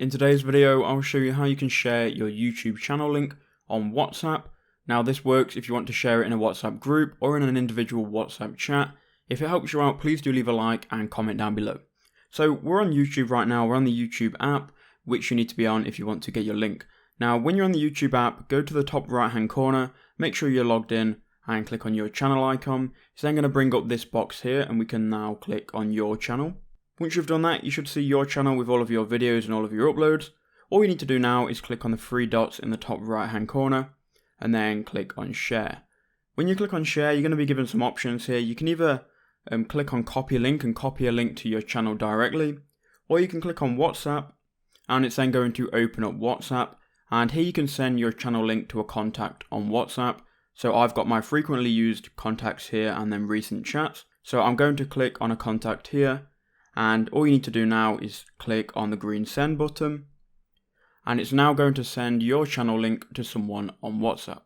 In today's video, I'll show you how you can share your YouTube channel link on WhatsApp. Now this works if you want to share it in a WhatsApp group or in an individual WhatsApp chat. If it helps you out, please do leave a like and comment down below. So we're on YouTube right now, we're on the YouTube app, which you need to be on if you want to get your link. Now when you're on the YouTube app, go to the top right hand corner, make sure you're logged in and click on your channel icon. It's then going to bring up this box here and we can now click on your channel. Once you've done that, you should see your channel with all of your videos and all of your uploads. All you need to do now is click on the three dots in the top right hand corner and then click on share. When you click on share, you're going to be given some options here. You can either click on copy link and copy a link to your channel directly, or you can click on WhatsApp and it's then going to open up WhatsApp, and here you can send your channel link to a contact on WhatsApp. So I've got my frequently used contacts here and then recent chats. So I'm going to click on a contact here. And all you need to do now is click on the green send button, and it's now going to send your channel link to someone on WhatsApp.